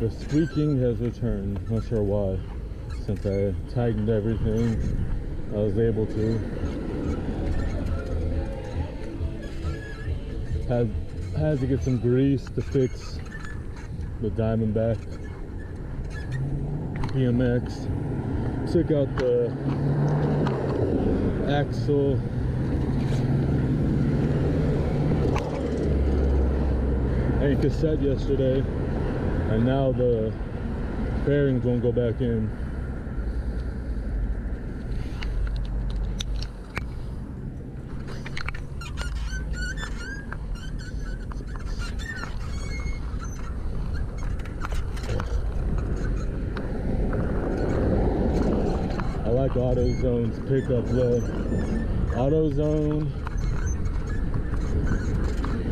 The squeaking has returned. Not sure why. Since I tightened everything, I was able to. Had to get some grease to fix the Diamondback BMX. Took out the axle. And cassette yesterday, and now the bearings won't go back in. I like AutoZone's pickup though. AutoZone,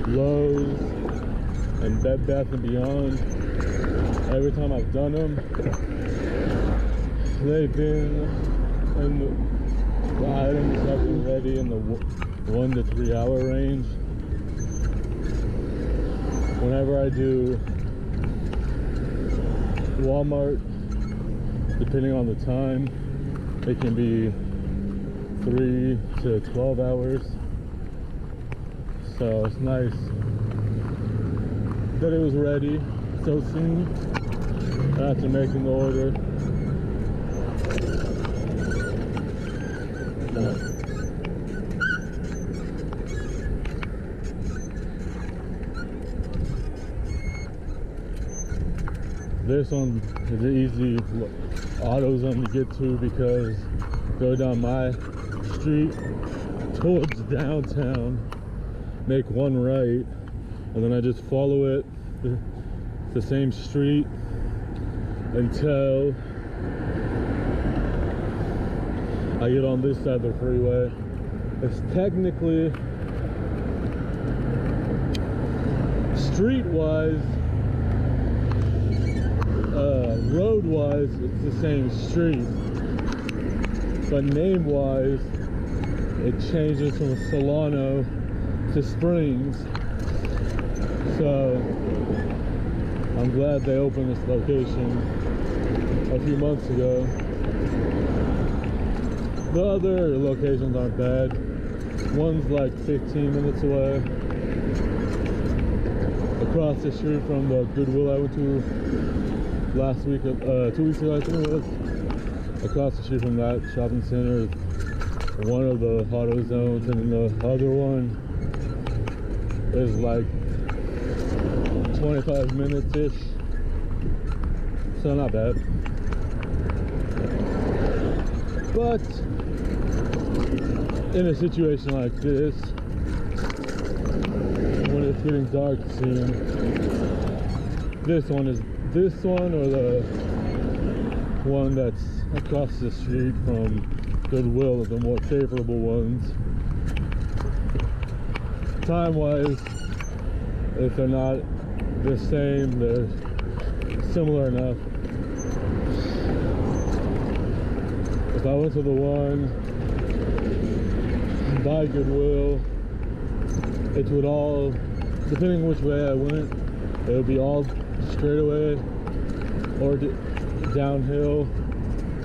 Lowe's, and Bed Bath & Beyond, every time I've done them, they've been, and the items have been ready in the 1 to 3 hour range. Whenever I do Walmart, depending on the time, it can be 3 to 12 hours. So it's nice that it was ready so soon after making the order. This one is an easy AutoZone to get to because go down my street towards downtown, make one right, and then I just follow it the same street until I get on this side of the freeway. It's technically street-wise, road-wise, it's the same street, but name-wise, it changes from Solano to Springs. So I'm glad they opened this location a few months ago. The other locations aren't bad. One's like 15 minutes away, across the street from the Goodwill I went to last week, 2 weeks ago I think it was. Across the street from that shopping center is one of the AutoZones, and then the other one is like 25 minutes-ish, so not bad. But in a situation like this, when it's getting dark soon, this one or the one that's across the street from Goodwill are the more favorable ones. Time-wise, if they're not the same, they're similar enough. If I went to the one by Goodwill, it would all, depending which way I went, it would be all straight away or downhill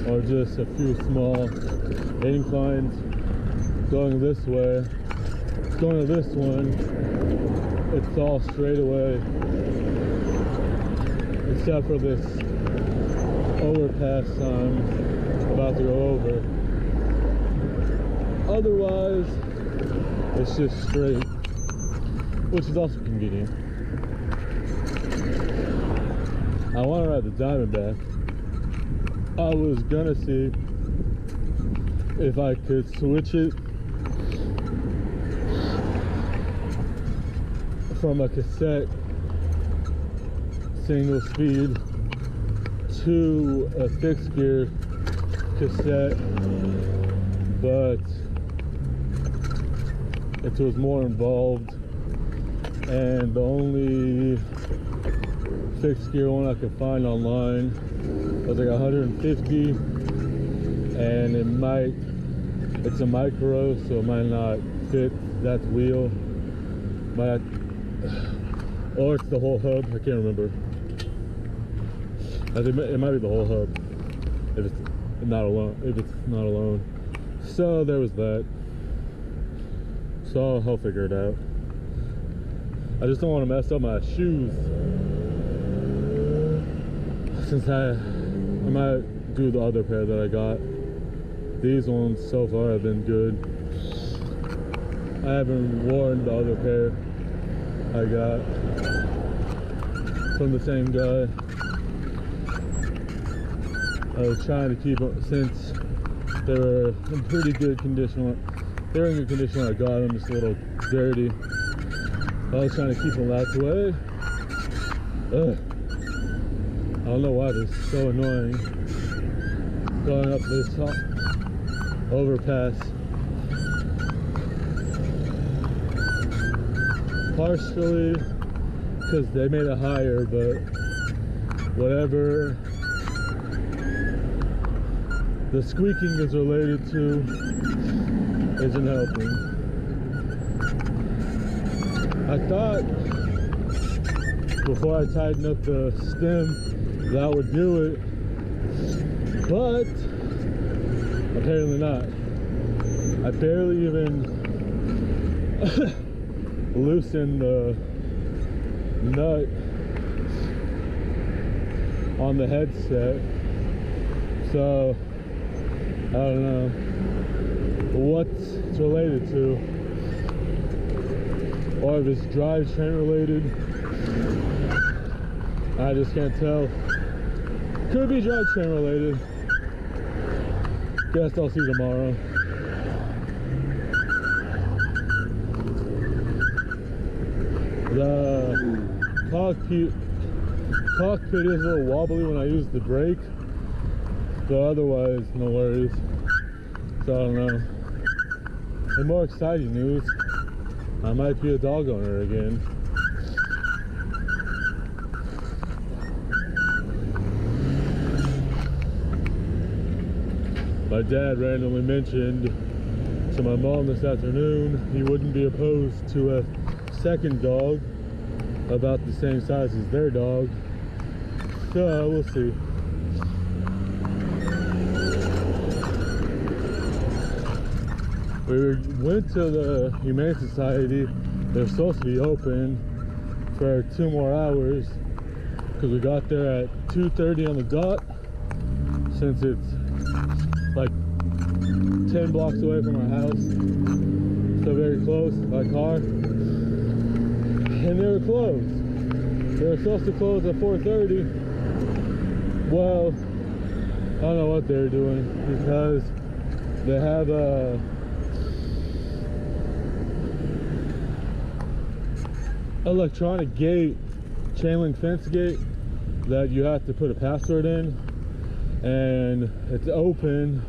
or just a few small inclines. Going this way, going to this one, it's all straight away, except for this overpass I'm about to go over. Otherwise, it's just straight, which is also convenient. I want to ride the Diamondback. I was gonna see if I could switch it from a cassette single speed to a fixed gear cassette, but it was more involved, and the only fixed gear one I could find online was like 150, and it's a micro, so it might not fit that wheel, or it's the whole hub, I can't remember. I think it might be the whole hub if it's not alone. So there was that. So I'll figure it out. I just don't want to mess up my shoes, since I might do the other pair that I got. These ones so far have been good. I haven't worn the other pair I got from the same guy. I was trying to keep them since they were in pretty good condition. They were in good condition when I got them, just a little dirty. I was trying to keep them that way. Ugh. I don't know why this is so annoying. Going up this overpass. Partially because they made it higher, but whatever the squeaking is related to isn't helping. I thought before I tightened up the stem that would do it, but apparently not. I barely even loosened the nut on the headset, so I don't know what it's related to, or if it's drivetrain related. I just can't tell. Could be drivetrain related. Guess I'll see tomorrow. The cockpit is a little wobbly when I use the brake, but otherwise no worries. So I don't know. And more exciting news, I might be a dog owner again. My dad randomly mentioned to my mom this afternoon he wouldn't be opposed to a second dog about the same size as their dog. So we'll see. We went to the Humane Society. They're supposed to be open for 2 more hours because we got there at 2:30 on the dot, since it's like 10 blocks away from our house, so very close by car. And they were closed. They were supposed to close at 4:30. Well, I don't know what they're doing, because they have a electronic gate, chain link fence gate, that you have to put a password in, and it's open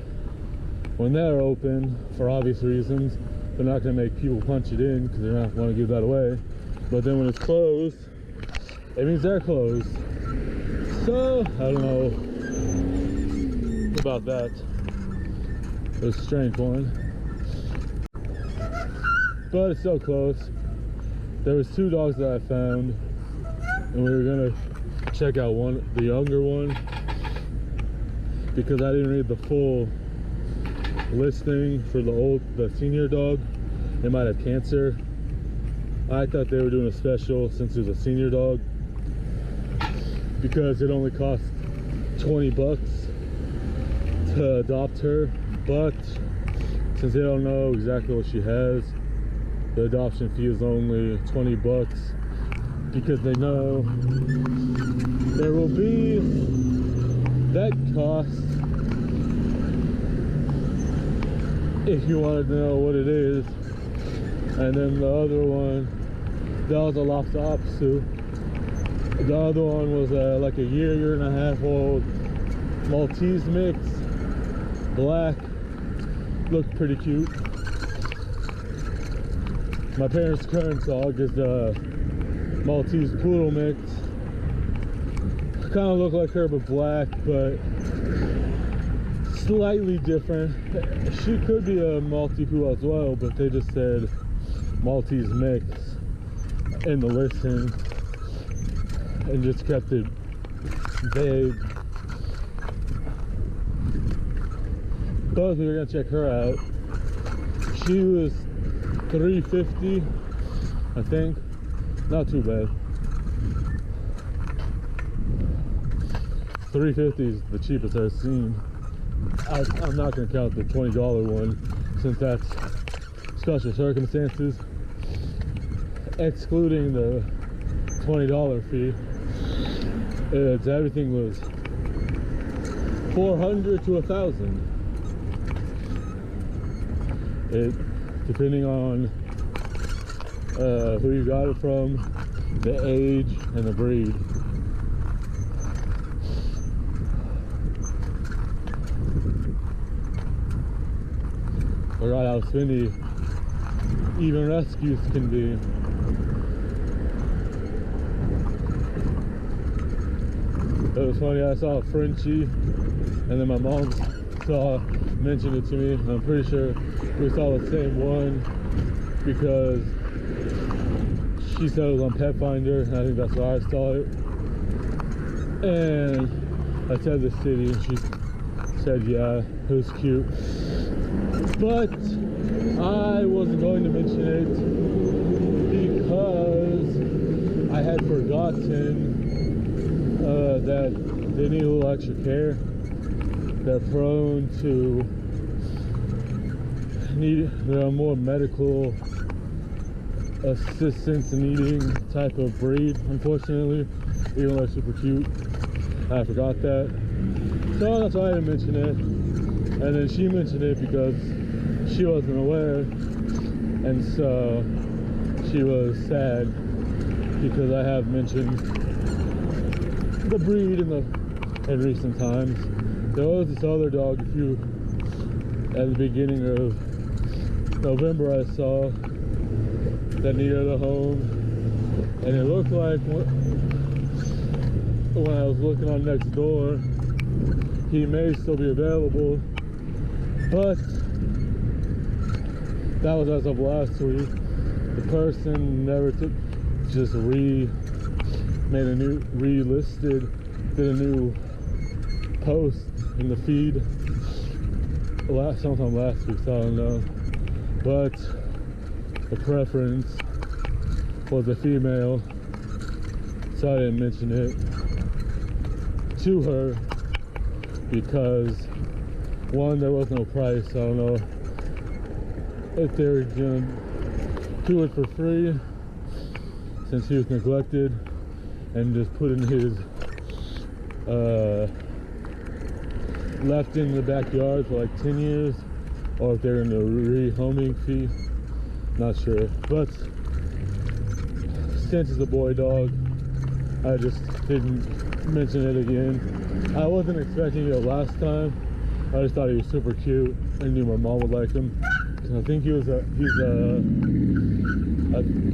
when they're open for obvious reasons. They're not going to make people punch it in because they're not going to give that away. But then when it's closed, it means they're closed. So I don't know about that. It was a strange one, but it's so close. There was 2 dogs that I found, and we were gonna check out the younger one, because I didn't read the full listing for the senior dog. They might have cancer. I thought they were doing a special since it was a senior dog, because it only cost $20 to adopt her, but since they don't know exactly what she has, the adoption fee is only $20, because they know there will be that cost if you wanted to know what it is. And then the other one, that was a Lhasa Apso. The other one was like a year and a half old Maltese mix, black, looked pretty cute. My parents' current dog is the Maltese Poodle mix. Kind of look like her, but black, but slightly different. She could be a Maltese Poodle as well, but they just said Maltese mix in the listing and just kept it vague. But we were gonna check her out. She was $350, I think. Not too bad. $350 is the cheapest I've seen. I'm not gonna count the $20 one since that's special circumstances. Excluding the $20 fee, everything was $400 to $1,000. Depending on who you got it from, the age, and the breed. Forgot how spendy even rescues can be. It was funny, I saw a Frenchie, and then my mom mentioned it to me. I'm pretty sure we saw the same one because she said it was on Pet Finder, and I think that's where I saw it. And I said the city, and she said, yeah, it was cute. But I wasn't going to mention it because I had forgotten that they need a little extra care. They're prone to they're a more medical assistance needing type of breed, unfortunately, even though they're super cute. I forgot that. So that's why I didn't mention it. And then she mentioned it because she wasn't aware, and so she was sad because I have mentioned the breed in recent times. There was this other dog at the beginning of November I saw that needed a home, and it looked like when I was looking on next door, he may still be available, but that was as of last week. The person never just did a new post in the feed sometime last week, so I don't know. But the preference was a female, so I didn't mention it to her because one, there was no price. I don't know if they were gonna do it for free since he was neglected and just put in his left in the backyard for like 10 years, or if they're in the rehoming fee, not sure. But since it's a boy dog, I just didn't mention it again. I wasn't expecting it last time. I just thought he was super cute. I knew my mom would like him. I think I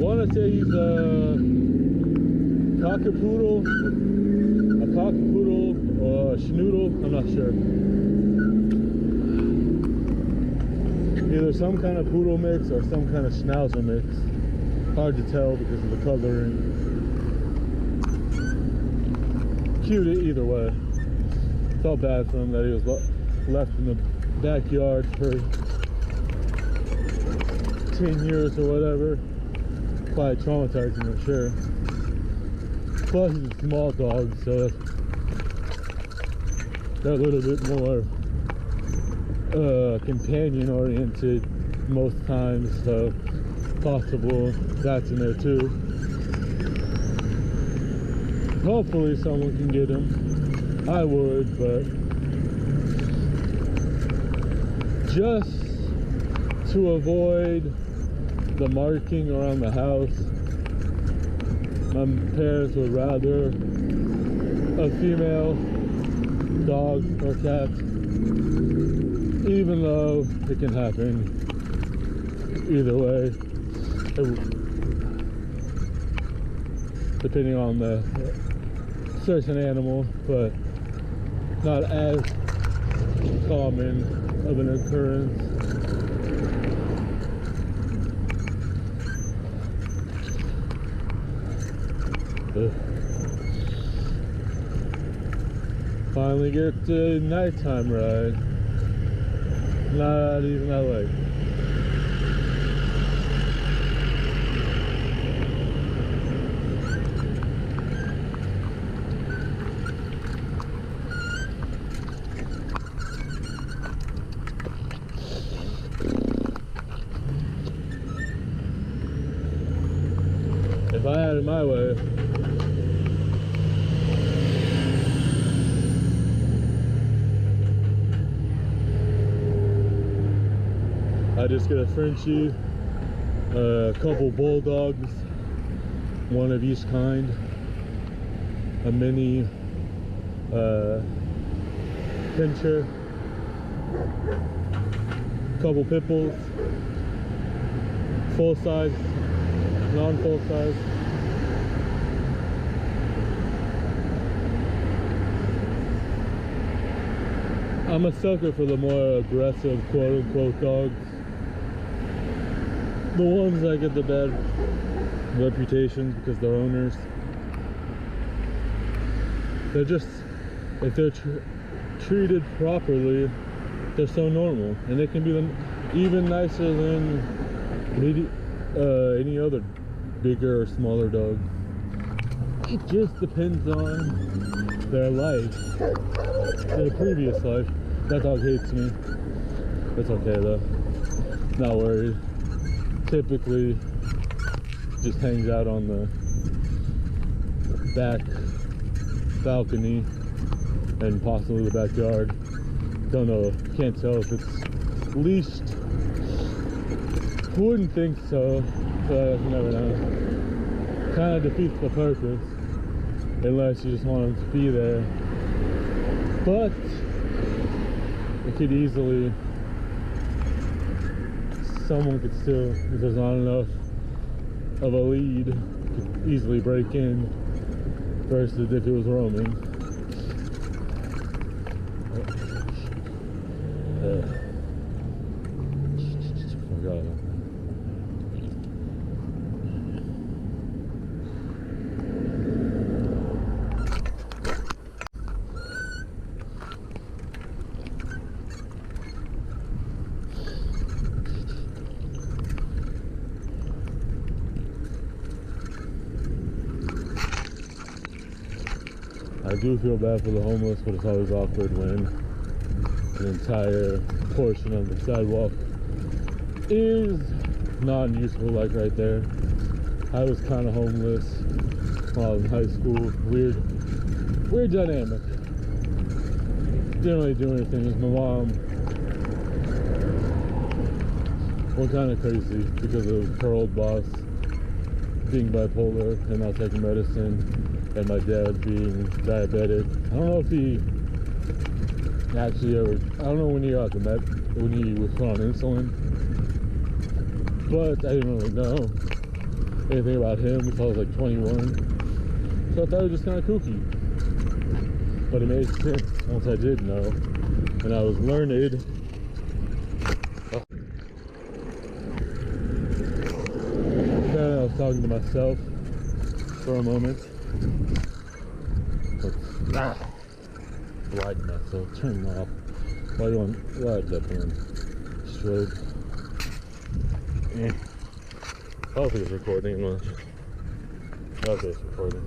want to say he's a cockapoodle or a schnoodle, I'm not sure. Either some kind of poodle mix or some kind of schnauzer mix. Hard to tell because of the coloring. Cute either way. Felt bad for him that he was left in the backyard for 10 years or whatever. Quite traumatizing, I'm sure. Plus he's a small dog, so they're a little bit more companion oriented most times, so possible that's in there too. Hopefully someone can get him. I would, but just to avoid the marking around the house, my parents would rather a female dog or cat, even though it can happen either way, depending on the certain animal, but not as common of an occurrence. Finally get the nighttime ride. Not even that way. If I had it my way, I just get a Frenchie, a couple bulldogs, one of each kind, a mini pincher, couple pit bulls, full size, non-full size. I'm a sucker for the more aggressive quote-unquote dogs. The ones that get the bad reputation because their owners, they're just, if they're treated properly, they're so normal, and they can be even nicer than any other bigger or smaller dog. It just depends on their life, their previous life. That dog hates me. It's okay though, not worried. Typically just hangs out on the back balcony and possibly the backyard. Don't know, can't tell if it's leashed. Wouldn't think so, but you never know. Kind of defeats the purpose unless you just want them to be there. But it could easily, someone could still, if there's not enough of a lead, could easily break in versus if it was roaming. Forgot. I do feel bad for the homeless, but it's always awkward when an entire portion of the sidewalk is non-useful, like right there. I was kind of homeless while I was in high school. Weird dynamic. Didn't really do anything. It was my mom. Well, kind of crazy because of her old boss being bipolar and not taking medicine, and my dad being diabetic. I don't know if he actually ever, I don't know when he got when he was put on insulin, but I didn't really know anything about him until I was like 21. So I thought it was just kind of kooky. But it made sense once I did know, and I was learned. Then I was talking to myself for a moment. Widen myself, turn it off. Why do you want wide that one? Straight. I don't think it's recording much. Okay, it's recording.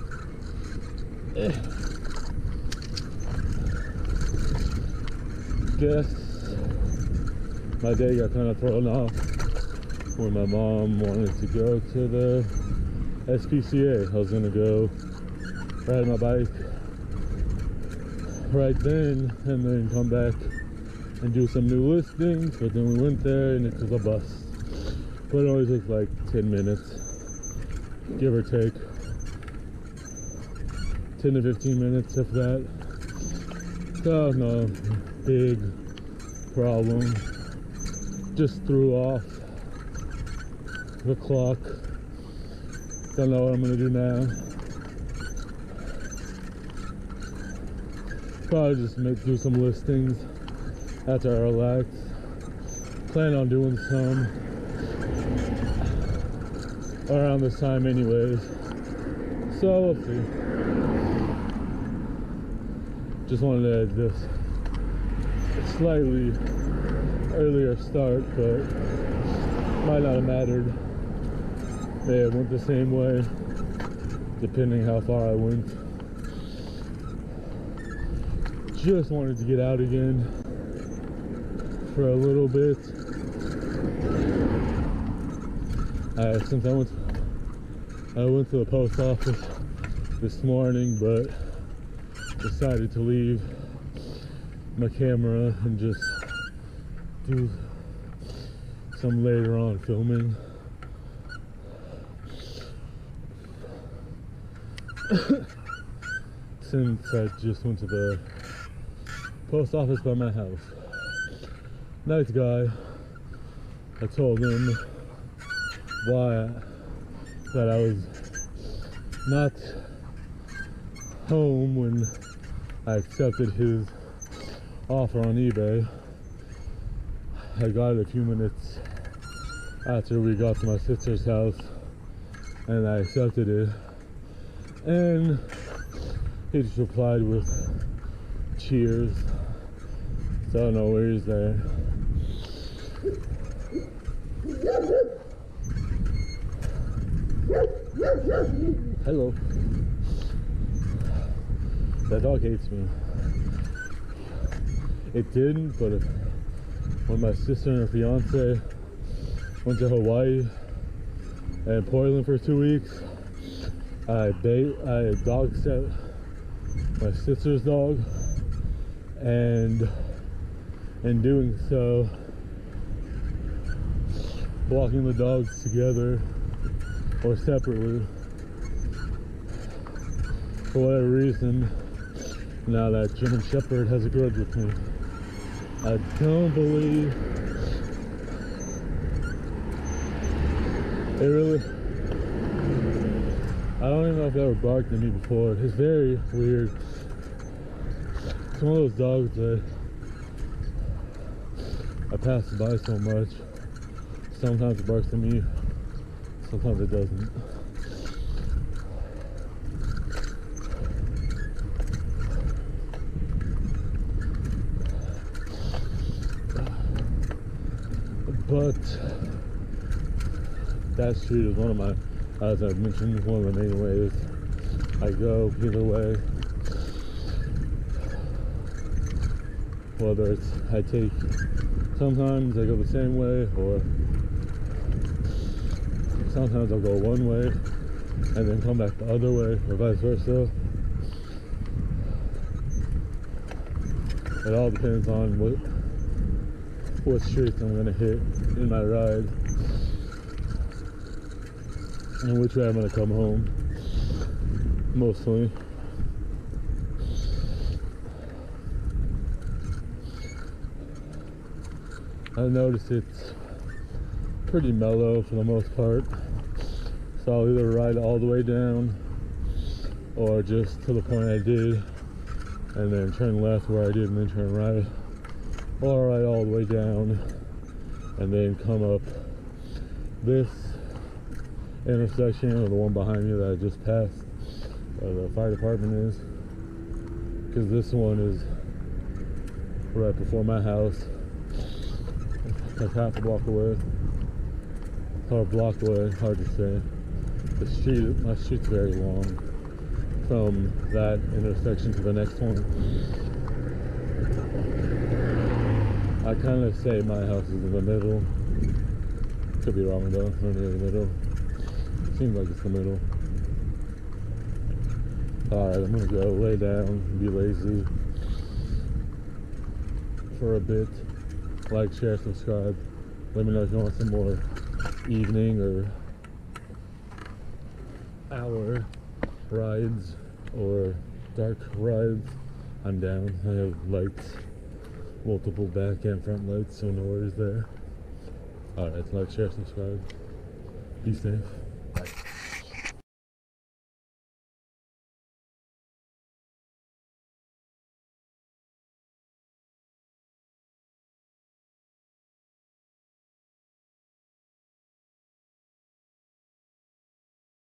Guess my day got kind of thrown off when my mom wanted to go to the SPCA. I was gonna go ride my bike right then and then come back and do some new listings, but then we went there and it was a bus. But it only took like 10 minutes, give or take. 10 to 15 minutes, if that. So no big problem. Just threw off the clock. Don't know what I'm gonna do now. Probably just do some listings after I relax. Plan on doing some around this time anyways. So we'll see. Just wanted to add this slightly earlier start, but might not have mattered. May have went the same way, depending how far I went. Just wanted to get out again for a little bit. Since I went to the post office this morning, but decided to leave my camera and just do some later on filming. Since I just went to the post office by my house. Nice guy. I told him that I was not home when I accepted his offer on eBay. I got it a few minutes after we got to my sister's house and I accepted it, and he just replied with cheers, so I don't know where he's there. Hello. That dog hates me. It didn't, but when my sister and her fiance went to Hawaii and Portland for 2 weeks, I dog sat my sister's dog, and in doing so, walking the dogs together or separately, for whatever reason, now that German Shepherd has a grudge with me. I don't believe it really. I don't even know if it ever barked at me before. It's very weird. It's one of those dogs that I pass by so much. Sometimes it barks at me, sometimes it doesn't. But that street is one of my, as I've mentioned, one of the main ways I go either way. Whether it's sometimes I go the same way, or sometimes I'll go one way and then come back the other way, or vice versa. It all depends on what streets I'm gonna hit in my ride and which way I'm gonna come home, mostly. I noticed it's pretty mellow for the most part, so I'll either ride all the way down or just to the point I did and then turn left where I did and then turn right, or ride all the way down and then come up this intersection, or the one behind me that I just passed where the fire department is, because this one is right before my house, like half a block away, or a block away, hard to say. My street's very long from that intersection to the next one. I kind of say my house is in the middle. Could be wrong though, or near the middle. Seems like it's the middle. Alright, I'm gonna go lay down and be lazy for a bit. Like, share, subscribe. Let me know if you want some more evening or hour rides or dark rides. I'm down. I have lights, multiple back and front lights, so no worries there. Alright, like, share, subscribe. Be safe.